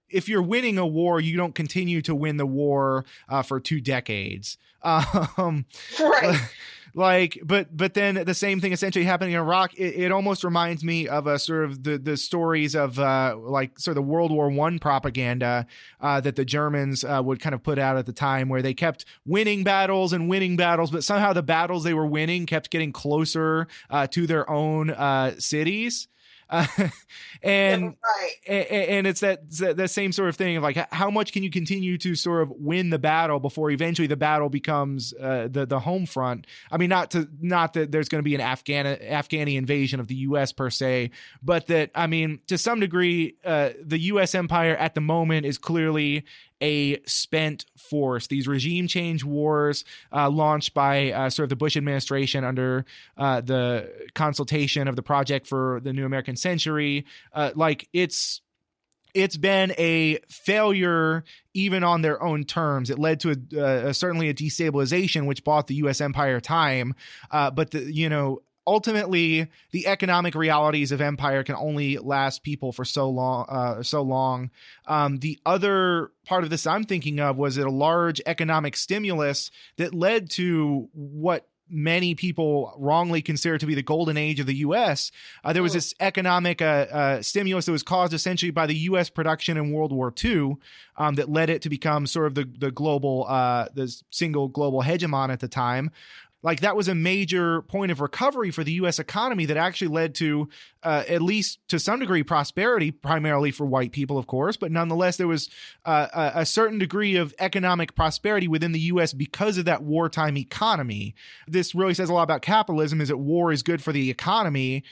Speaker 1: If you're winning a war, you don't continue to win the war for 2 decades.
Speaker 2: Right.
Speaker 1: But then the same thing essentially happening in Iraq. It almost reminds me of a sort of the stories of like sort of the World War I propaganda that the Germans would kind of put out at the time, where they kept winning battles, but somehow the battles they were winning kept getting closer to their own cities. And it's that same sort of thing of like, how much can you continue to sort of win the battle before eventually the battle becomes the home front? I mean, not that there's going to be an Afghani invasion of the U.S. per se, but that, I mean, to some degree, the U.S. empire at the moment is clearly a spent force. These regime change wars launched by sort of the Bush administration under the consultation of the Project for the New American Century, like it's been a failure even on their own terms. It led to certainly a destabilization, which bought the U.S. empire time. But ultimately, the economic realities of empire can only last people for so long. The other part of this I'm thinking of was a large economic stimulus that led to what many people wrongly consider to be the golden age of the U.S. There was this economic stimulus that was caused essentially by the U.S. production in World War II that led it to become sort of the global, the single global hegemon at the time. Like, that was a major point of recovery for the U.S. economy that actually led to, at least to some degree, prosperity, primarily for white people, of course. But nonetheless, there was a certain degree of economic prosperity within the U.S. because of that wartime economy. This really says a lot about capitalism, is that war is good for the economy.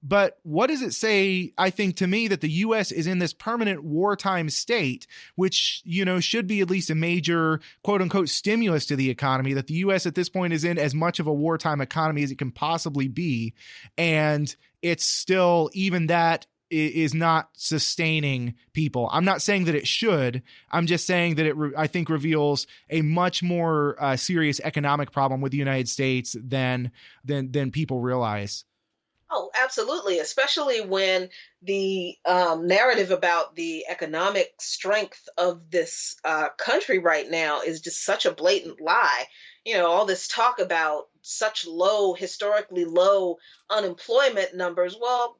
Speaker 1: But what does it say, I think, to me, that the U.S. is in this permanent wartime state, which, should be at least a major, quote unquote, stimulus to the economy, that the U.S. at this point is in as much of a wartime economy as it can possibly be. And it's still, even that is not sustaining people. I'm not saying that it should. I'm just saying that I think reveals a much more serious economic problem with the United States than people realize.
Speaker 2: Oh, absolutely. Especially when the narrative about the economic strength of this country right now is just such a blatant lie. All this talk about such historically low unemployment numbers. Well,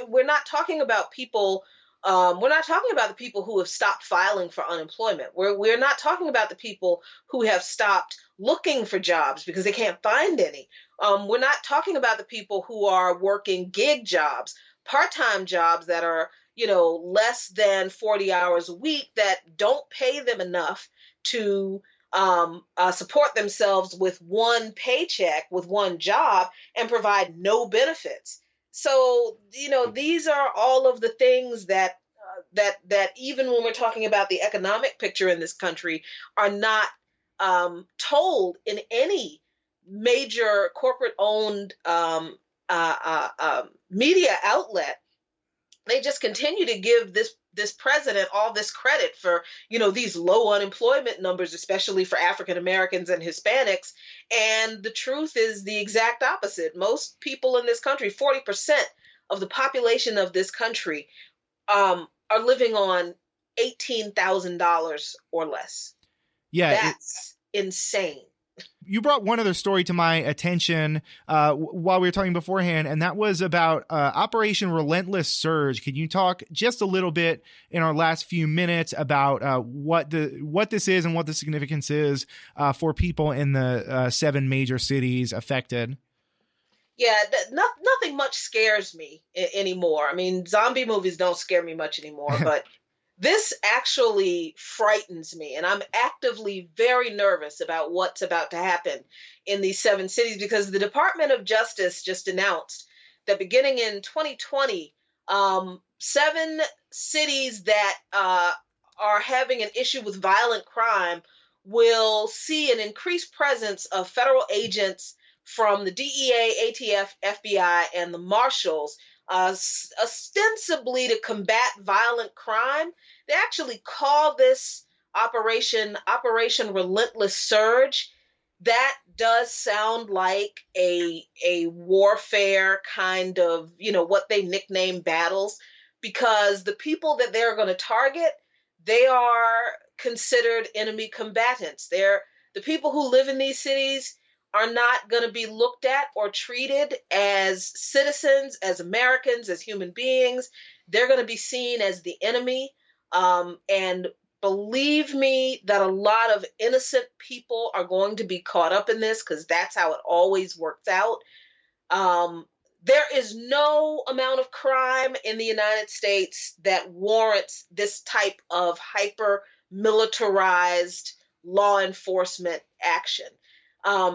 Speaker 2: we're not talking about people. We're not talking about the people who have stopped filing for unemployment. We're not talking about the people who have stopped looking for jobs because they can't find any. We're not talking about the people who are working gig jobs, part-time jobs that are, less than 40 hours a week, that don't pay them enough to support themselves with one paycheck, with one job, and provide no benefits. So, these are all of the things that that even when we're talking about the economic picture in this country, are not told in any major corporate-owned media outlet. They just continue to give this president all this credit for, these low unemployment numbers, especially for African Americans and Hispanics. And the truth is the exact opposite. Most people in this country, 40% of the population of this country, are living on $18,000 or less.
Speaker 1: Yeah,
Speaker 2: that's insane.
Speaker 1: You brought one other story to my attention while we were talking beforehand, and that was about Operation Relentless Surge. Can you talk just a little bit in our last few minutes about what this is and what the significance is for people in the 7 major cities affected?
Speaker 2: Yeah, nothing much scares me anymore. I mean, zombie movies don't scare me much anymore, but this actually frightens me, and I'm actively very nervous about what's about to happen in these 7 cities, because the Department of Justice just announced that beginning in 2020, 7 cities that are having an issue with violent crime will see an increased presence of federal agents from the DEA, ATF, FBI, and the Marshals, ostensibly to combat violent crime. They actually call this Operation Relentless Surge. That does sound like a warfare kind of, what they nickname battles, because the people that they're going to target, they are considered enemy combatants. They're the people who live in these cities are not going to be looked at or treated as citizens, as Americans, as human beings. They're going to be seen as the enemy. And believe me that a lot of innocent people are going to be caught up in this, because that's how it always works out. There is no amount of crime in the United States that warrants this type of hyper-militarized law enforcement action.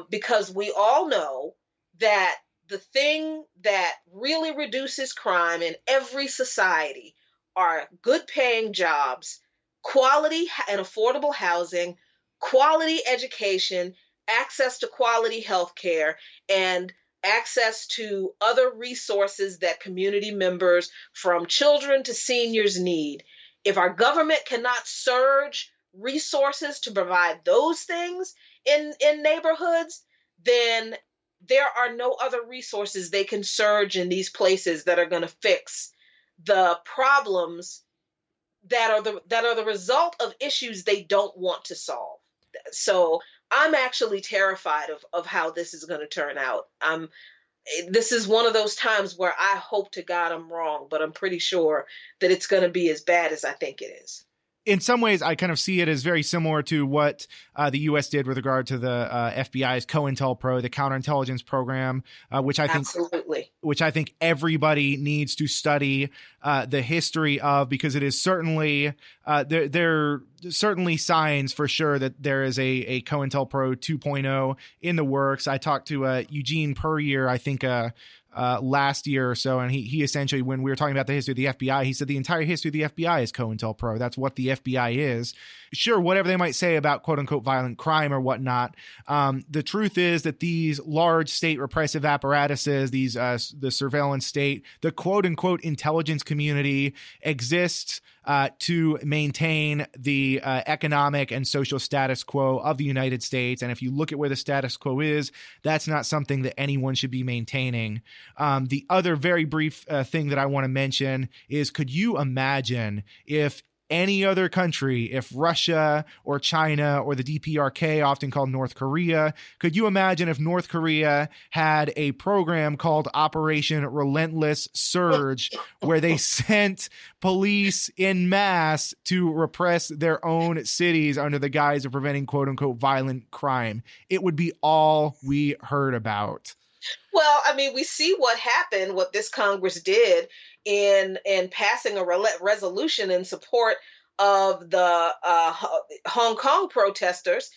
Speaker 2: Because we all know that the thing that really reduces crime in every society are good paying jobs, quality and affordable housing, quality education, access to quality health care, and access to other resources that community members, from children to seniors, need. If our government cannot surge resources to provide those things in neighborhoods, then there are no other resources they can surge in these places that are going to fix the problems that are the result of issues they don't want to solve. So I'm actually terrified of how this is going to turn out. This is one of those times where I hope to God I'm wrong, but I'm pretty sure that it's going to be as bad as I think it is.
Speaker 1: In some ways, I kind of see it as very similar to what the U.S. did with regard to the FBI's COINTELPRO, the counterintelligence program, which I think everybody needs to study the history of, because it is certainly there are certainly signs for sure that there is a COINTELPRO 2.0 in the works. I talked to Eugene Puryear, I think, last year or so, and he essentially, when we were talking about the history of the FBI, he said the entire history of the FBI is COINTELPRO. That's what the FBI is. Sure, whatever they might say about quote unquote violent crime or whatnot, the truth is that these large state repressive apparatuses, these the surveillance state, the quote unquote intelligence community exists to maintain the economic and social status quo of the United States. And if you look at where the status quo is, that's not something that anyone should be maintaining. The other very brief thing that I want to mention is, could you imagine if any other country, if Russia or China or the DPRK, often called North Korea, could you imagine if North Korea had a program called Operation Relentless Surge, where they sent police in mass to repress their own cities under the guise of preventing quote unquote violent crime? It would be all we heard about.
Speaker 2: Well, I mean, we see what happened, what this Congress did in passing a resolution in support of the Hong Kong protesters,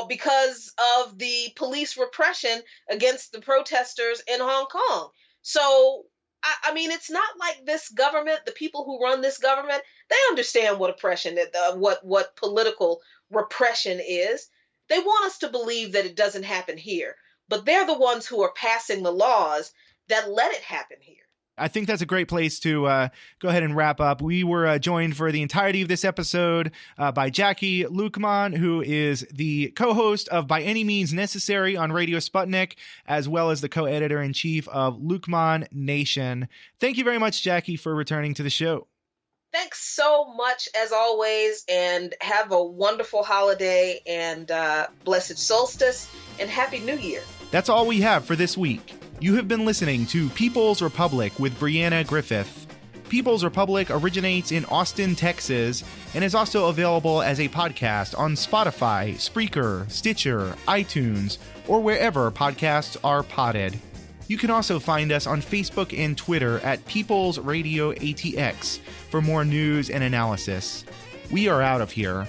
Speaker 2: because of the police repression against the protesters in Hong Kong. So I mean, it's not like this government, the people who run this government, they understand what oppression, what political repression is. They want us to believe that it doesn't happen here, but they're the ones who are passing the laws that let it happen here.
Speaker 1: I think that's a great place to go ahead and wrap up. We were joined for the entirety of this episode by Jacquie Luqman, who is the co-host of By Any Means Necessary on Radio Sputnik, as well as the co-editor-in-chief of Luqman Nation. Thank you very much, Jacquie, for returning to the show.
Speaker 2: Thanks so much, as always, and have a wonderful holiday and blessed solstice and Happy New Year.
Speaker 1: That's all we have for this week. You have been listening to People's Republic with Brianna Griffith. People's Republic originates in Austin, Texas, and is also available as a podcast on Spotify, Spreaker, Stitcher, iTunes, or wherever podcasts are podded. You can also find us on Facebook and Twitter at People's Radio ATX for more news and analysis. We are out of here.